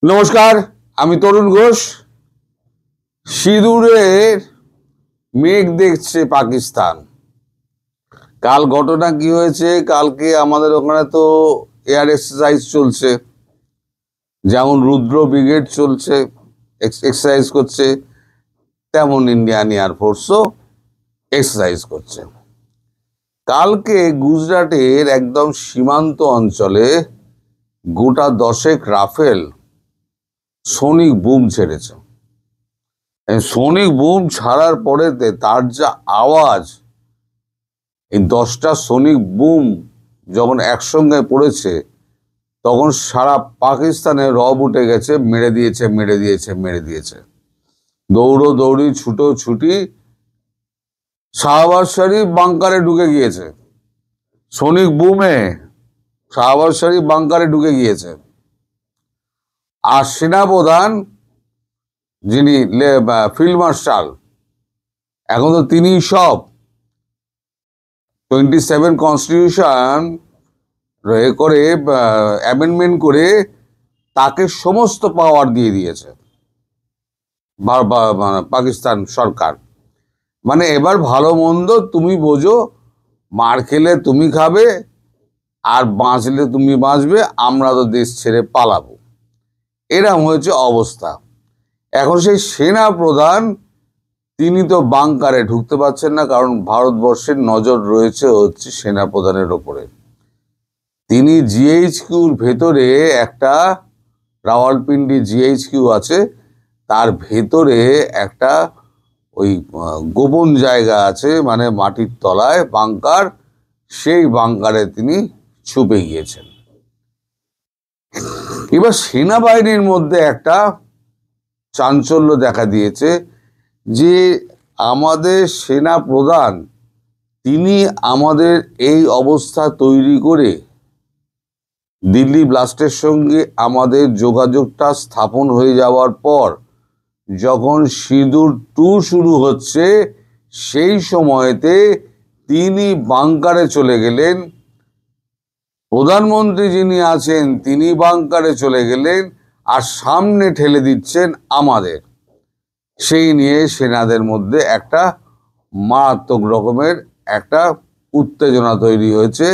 নমস্কার, আমি তরুণ ঘোষ। সিঁদুরের মেঘ দেখছে পাকিস্তান। কাল ঘটনা কি হয়েছে? কালকে আমাদের ওখানে তো এয়ার এক্সারসাইজ চলছে, যেমন রুদ্র ব্রিগেড চলছে, এক্সারসাইজ করছে, তেমন ইন্ডিয়ান এয়ারফোর্সও এক্সারসাইজ করছে। কালকে গুজরাটের একদম সীমান্ত অঞ্চলে গোটা 10 রাফেল সনিক বুম ছেড়েছে। সনিক বুম ছাড়ার পরেতে তার যা আওয়াজ, এই 10টা সনিক বুম যখন একসঙ্গে পড়েছে তখন সারা পাকিস্তানে রব উঠে গেছে। মেরে দিয়েছে, মেরে দিয়েছে, মেরে দিয়েছে। দৌড়ো দৌড়ি, ছুটো ছুটি, শাহবাজ শরীফ বাংকারে ঢুকে গিয়েছে। সনিক বুমে শাহবাজ শরীফ বাংকারে ঢুকে গিয়েছে। আর সেনাপ্রধান যিনি ফিল্ড মার্শাল, এখন তো তিনি সব 27 কনস্টিটিউশন করে অ্যামেন্ডমেন্ট করে তাকে সমস্ত পাওয়ার দিয়ে দিয়েছে পাকিস্তান সরকার। মানে এবার ভালো মন্দ তুমি বোঝো, মার খেলে তুমি খাবে আর বাঁচলে তুমি বাঁচবে, আমরা তো দেশ ছেড়ে পালাবো, এরকম হয়েছে অবস্থা। এখন সেই সেনা প্রধান তিনি তো বাংকারে ঢুকতে পারছেন না, কারণ ভারতবর্ষের নজর রয়েছে হচ্ছে সেনা প্রধানের ওপরে। তিনি জিএইচকিউর ভেতরে একটা, রাওয়ালপিন্ডি জিএইচকিউ আছে, তার ভেতরে একটা ওই গোপন জায়গা আছে, মানে মাটির তলায় বাংকার, সেই বাংকারে তিনি ছুপে গিয়েছেন। এবার সেনাবাহিনীর মধ্যে একটা চাঞ্চল্য দেখা দিয়েছে যে আমাদের সেনা প্রধান তিনি আমাদের এই অবস্থা তৈরি করে দিল্লি ব্লাস্টের সঙ্গে আমাদের যোগাযোগটা স্থাপন হয়ে যাওয়ার পর যখন সিঁদুর 2 শুরু হচ্ছে সেই সময়তে তিনি বাংকারে চলে গেলেন। প্রধানমন্ত্রী যিনি আছেন তিনি বাংকারে চলে গেলেন, আর সামনে ঠেলে দিচ্ছেন আমাদের। সেই নিয়ে সেনাদের মধ্যে একটা মারাত্মক রকমের একটা উত্তেজনা তৈরি হয়েছে,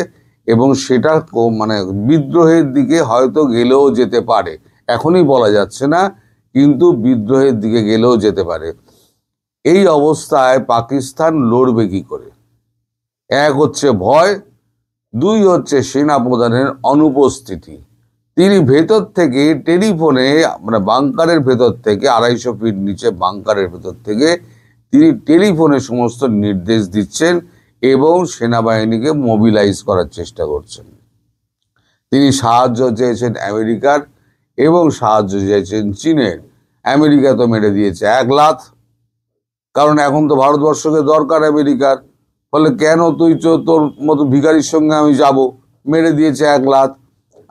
এবং সেটা মানে বিদ্রোহের দিকে হয়তো গেলেও যেতে পারে, এখনই বলা যাচ্ছে না, কিন্তু বিদ্রোহের দিকে গেলেও যেতে পারে। এই অবস্থায় পাকিস্তান লড়বে কি করে? এক হচ্ছে ভয়, 2 হচ্ছে সেনা প্রধানের অনুপস্থিতি। তিনি ভেতর থেকে টেলিফোনে, মানে বাংকারের ভেতর থেকে 250 ফিট নিচে বাংকারের ভেতর থেকে তিনি টেলিফোনে সমস্ত নির্দেশ দিচ্ছেন এবং সেনাবাহিনীকে মোবিলাইজ করার চেষ্টা করছেন। তিনি সাহায্য চেয়েছেন আমেরিকার এবং সাহায্য চেয়েছেন চীনের। আমেরিকা তো মেরে দিয়েছে 1 লাথ, কারণ এখন তো ভারতবর্ষকে দরকার আমেরিকার। ফলে কেন তুই তোর মতো ভিখারির সঙ্গে আমি যাব, মেরে দিয়েছে 1 লাথ।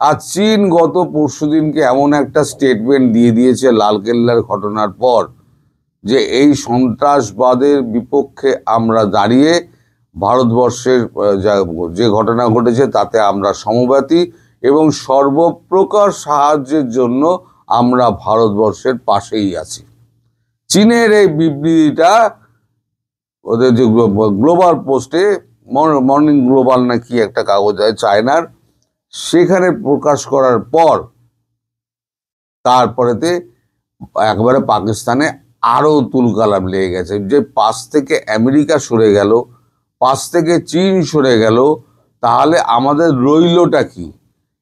আর চীন গত পরশুদিনকে এমন একটা স্টেটমেন্ট দিয়ে দিয়েছে লালকেল্লার ঘটনার পর, যে এই সন্ত্রাসবাদের বিপক্ষে আমরা দাঁড়িয়ে ভারতবর্ষের যে ঘটনা ঘটেছে তাতে আমরা সমব্যথী এবং সর্বপ্রকার সাহায্যের জন্য আমরা ভারতবর্ষের পাশেই আছি। চীনের এই বিবৃতিটা ওদের যে গ্লোবাল পোস্টে, মর্নিং গ্লোবাল না কি একটা কাগজ হয় চায়নার, সেখানে প্রকাশ করার পর তারপরেতে একবারে পাকিস্তানে আরও তুলকালাম লেগে গেছে, যে পাশ থেকে আমেরিকা সরে গেল, পাশ থেকে চীন সরে গেল, তাহলে আমাদের রইলটা কি?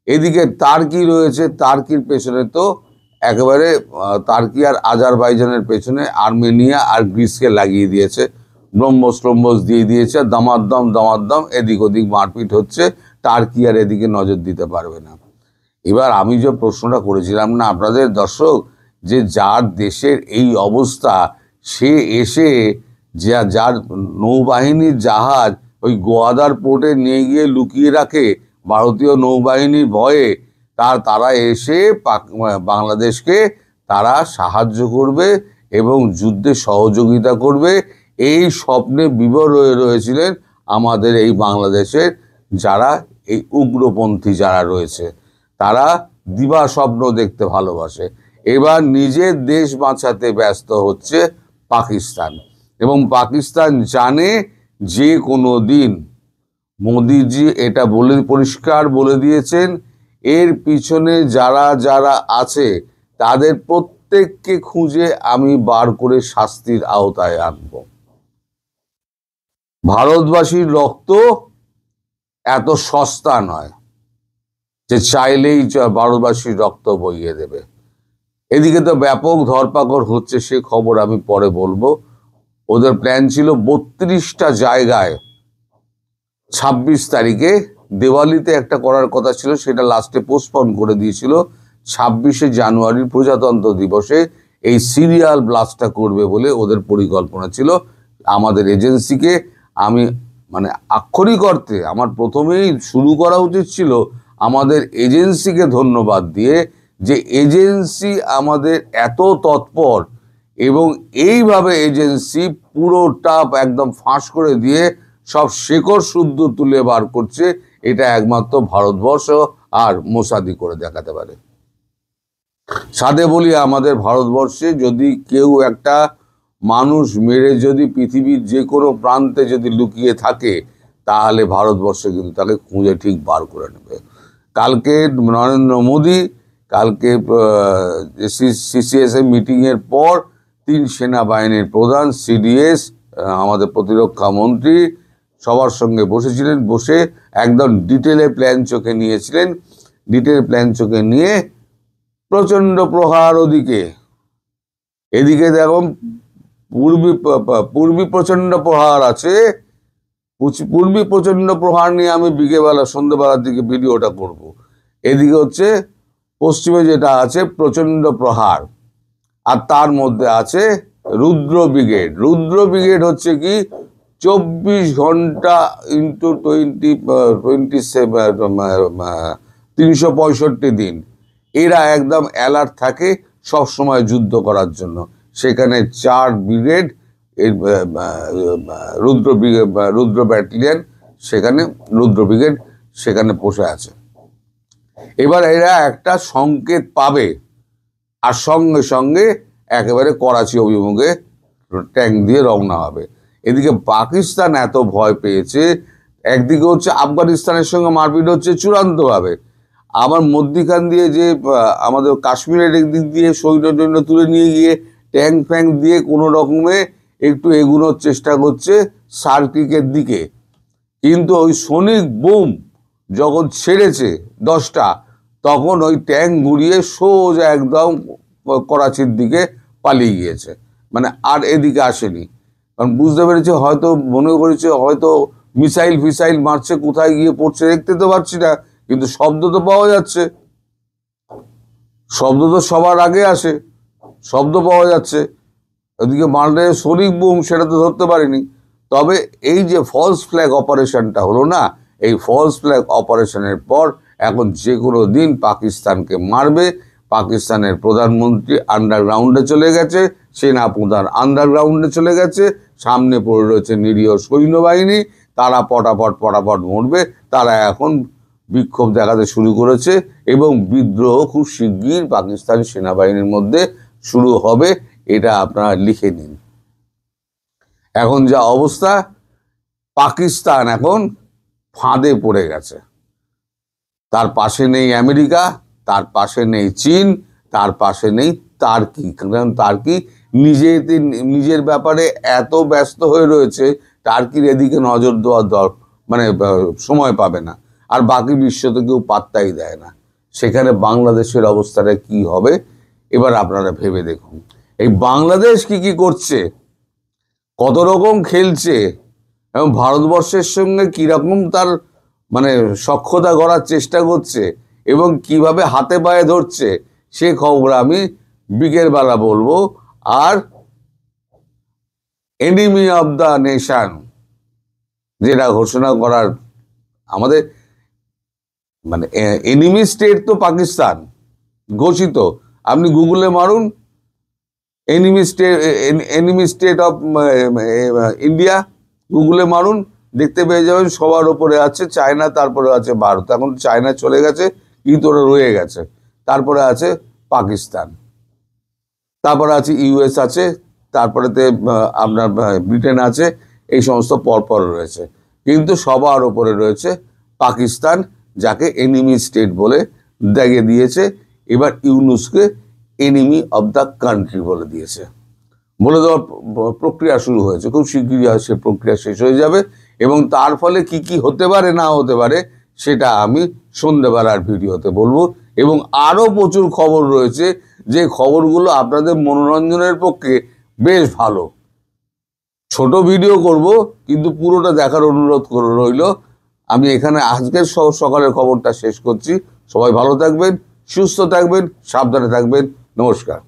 এদিকে তার্কি রয়েছে, তার্কির পেছনে তো একেবারে তার্কি আর আজারবাইজানের পেছনে আর্মেনিয়া আর গ্রিসকে লাগিয়ে দিয়েছে, ব্রহ্মস দিয়ে দিয়েছে, দামাদ্দম এদিক ওদিক মারপিট হচ্ছে, টার্কি আর এদিকে নজর দিতে পারবে না। এবার আমি যে প্রশ্নটা করেছিলাম না আপনাদের দর্শক, যে যার দেশের এই অবস্থা, সে এসে যার নৌবাহিনীর জাহাজ ওই গোয়াদার পোর্টে নিয়ে গিয়ে লুকিয়ে রাখে ভারতীয় নৌবাহিনীর ভয়ে, তারা এসে বাংলাদেশকে তারা সাহায্য করবে এবং যুদ্ধে সহযোগিতা করবে, এই স্বপ্নে বিভোর হয়ে রয়েছিলেন আমাদের এই বাংলাদেশের যারা এই উগ্রপন্থী যারা রয়েছে। তারা দিবা স্বপ্ন দেখতে ভালোবাসে। এবার নিজের দেশ বাঁচাতে ব্যস্ত হচ্ছে পাকিস্তান, এবং পাকিস্তান জানে যে কোনো দিন, মোদিজি এটা পরিষ্কার বলে দিয়েছেন, এর পিছনে যারা যারা আছে তাদের প্রত্যেককে খুঁজে আমি বার করে শাস্তির আওতায় আনব। ভারতবাসীর রক্ত এত সস্তা নয় যে চাইলেই ভারতবাসীর রক্ত বইয়ে দেবে। এদিকে তো ব্যাপক ধরপাকড় হচ্ছে, সে খবর আমি পরে বলবো। ওদের প্ল্যান ছিল 32টা জায়গায় 26 তারিখে দিওয়ালিতে একটা করার কথা ছিল, সেটা লাস্টে পোস্টপন করে দিয়েছিল। 26শে জানুয়ারির প্রজাতন্ত্র দিবসে এই সিরিয়াল ব্লাস্টটা করবে বলে ওদের পরিকল্পনা ছিল। আমাদের এজেন্সিকে আমি মানে আক্ষরিক অর্থে আমার প্রথমেই শুরু করা উচিত ছিল আমাদের এজেন্সিকে ধন্যবাদ দিয়ে, যে এজেন্সি আমাদের এত তৎপর, এবং এইভাবে এজেন্সি পুরোটা একদম ফাঁস করে দিয়ে সব শেকড় শুদ্ধ তুলে বার করছে। এটা একমাত্র ভারতবর্ষ আর মোসাদি করে দেখাতে পারে। সাথে বলি, আমাদের ভারতবর্ষে যদি কেউ একটা মানুষ মেরে যদি পৃথিবীর যে কোনো প্রান্তে যদি লুকিয়ে থাকে, তাহলে ভারতবর্ষে কিন্তু তাকে খুঁজে ঠিক বার করে নেবে। কালকে নরেন্দ্র মোদী, কালকে সিসিএস মিটিংয়ের পর 3 সেনাবাহিনীর প্রধান, সিডিএস, আমাদের প্রতিরক্ষা মন্ত্রী সবার সঙ্গে বসেছিলেন, বসে একদম ডিটেলে প্ল্যান চোখে নিয়েছিলেন। ডিটেল প্ল্যান চোখে নিয়ে প্রচণ্ড প্রহার ওদিকে, এদিকে দেখো পূর্বী প্রচণ্ড প্রহার আছে। পূর্বী প্রচণ্ড প্রহার নিয়ে আমি বিকেলবেলা সন্ধ্যেবেলার দিকে ভিডিওটা করব। এদিকে হচ্ছে পশ্চিমে যেটা আছে প্রচণ্ড প্রহার, আর তার মধ্যে আছে রুদ্র ব্রিগেড। রুদ্র ব্রিগেড হচ্ছে কি 24 ঘন্টা ইন্টু 365 দিন এরা একদম অ্যালার্ট থাকে সব সময় যুদ্ধ করার জন্য। সেখানে 4 ব্রিগেড, রুদ্র ব্যাটালিয়ন, সেখানে রুদ্র ব্রিগেড সেখানে বসে আছে। এবার এরা একটা সংকেত পাবে আর সঙ্গে সঙ্গে একেবারে করাচি অভিমুখে ট্যাঙ্ক দিয়ে রওনা হবে। এদিকে পাকিস্তান এত ভয় পেয়েছে, একদিকে হচ্ছে আফগানিস্তানের সঙ্গে মারপিট হচ্ছে চূড়ান্তভাবে, আবার মধ্যিখান দিয়ে যে আমাদের কাশ্মীরের একদিক দিয়ে সৈন্য তুলে নিয়ে গিয়ে ট্যাঙ্ক ফ্যাঙ্ক দিয়ে কোনো রকমে একটু এগুনোর চেষ্টা করছে সার্কিকের দিকে। কিন্তু ওই সনিক বোম যখন ছেড়েছে 10টা, তখন ওই ট্যাঙ্ক ঘুরিয়ে সোজা একদম করাচির দিকে পালিয়ে গিয়েছে, মানে আর এদিকে আসেনি। কারণ বুঝতে পেরেছে, হয়তো মনে করেছে হয়তো মিসাইল ফিসাইল মারছে, কোথায় গিয়ে পড়ছে দেখতে তো পাচ্ছি না, কিন্তু শব্দ তো পাওয়া যাচ্ছে। শব্দ তো সবার আগে আসে, শব্দ পাওয়া যাচ্ছে। ওদিকে মারলে সনিক বুম, সেটা তো ধরতে পারিনি। তবে এই যে ফলস ফ্ল্যাগ অপারেশনটা হলো না, এই ফলস ফ্ল্যাগ অপারেশনের পর এখন যে কোনো দিন পাকিস্তানকে মারবে। পাকিস্তানের প্রধানমন্ত্রী আন্ডারগ্রাউন্ডে চলে গেছে, সেনাপ্রধান আন্ডারগ্রাউন্ডে চলে গেছে, সামনে পড়ে রয়েছে নিরীহ সৈন্যবাহিনী, তারা পটাপট মরবে। তারা এখন বিক্ষোভ দেখাতে শুরু করেছে এবং বিদ্রোহ খুব শিগগির পাকিস্তানি সেনাবাহিনীর মধ্যে শুরু হবে। এটা আপনারা লিখে নিন। এখন যা অবস্থা, পাকিস্তান এখন ফাঁদে পড়ে গেছে। তার পাশে নেই আমেরিকা, তার পাশে নেই চীন, তার পাশে নেই টার্কি। কারণ টার্কি নিজের ব্যাপারে এত ব্যস্ত হয়ে রয়েছে, টার্কির এদিকে নজর দেওয়ার মানে সময় পাবে না। আর বাকি বিশ্ব তো কেউ পাত্তাই দেয় না। সেখানে বাংলাদেশের অবস্থাটা কি হবে এবার আপনারা ভেবে দেখুন। এই বাংলাদেশ কি করছে, কত রকম খেলছে, এবং ভারতবর্ষের সঙ্গে কিরকম তার মানে সখ্যতা গড়ার চেষ্টা করছে, এবং কিভাবে হাতে পায়ে ধরছে, সে খবর আমি বিকেলবেলা বলবো। আর এনিমি অফ দ্য নেশন যেটা ঘোষণা করার আমাদের, মানে এনিমি স্টেট তো পাকিস্তান ঘোষিত। আপনি গুগলে মারুন এনিমি স্টেট অফ ইন্ডিয়া, গুগলে মারুন, দেখতে পেয়ে যাবেন সবার ওপরে আছে চায়না, তারপরে আছে ভারত। এখন চায়না চলে গেছে কিন্তু ওরা রয়ে গেছে, তারপরে আছে পাকিস্তান। তারপরে আছে ইউএস আছে, তারপরেতে আপনার ব্রিটেন আছে, এই সমস্ত পরপর রয়েছে। কিন্তু সবার ওপরে রয়েছে পাকিস্তান, যাকে এনিমি স্টেট বলে দাগিয়ে দিয়েছে। এবার ইউনূসকে এনিমি অব দ্য কান্ট্রি বলে দিয়েছে, বলে দেওয়ার প্রক্রিয়া শুরু হয়েছে। খুব শীঘ্রই সে প্রক্রিয়া শেষ হয়ে যাবে এবং তার ফলে কি কি হতে পারে না হতে পারে সেটা আমি সন্ধ্যেবেলার ভিডিওতে বলবো। এবং আরও প্রচুর খবর রয়েছে, যে খবরগুলো আপনাদের মনোরঞ্জনের পক্ষে বেশ ভালো। ছোট ভিডিও করব, কিন্তু পুরোটা দেখার অনুরোধ করে রইল। আমি এখানে আজকের সকালের খবরটা শেষ করছি। সবাই ভালো থাকবেন, সুস্থ থাকবেন, সাবধানে থাকবেন। নমস্কার।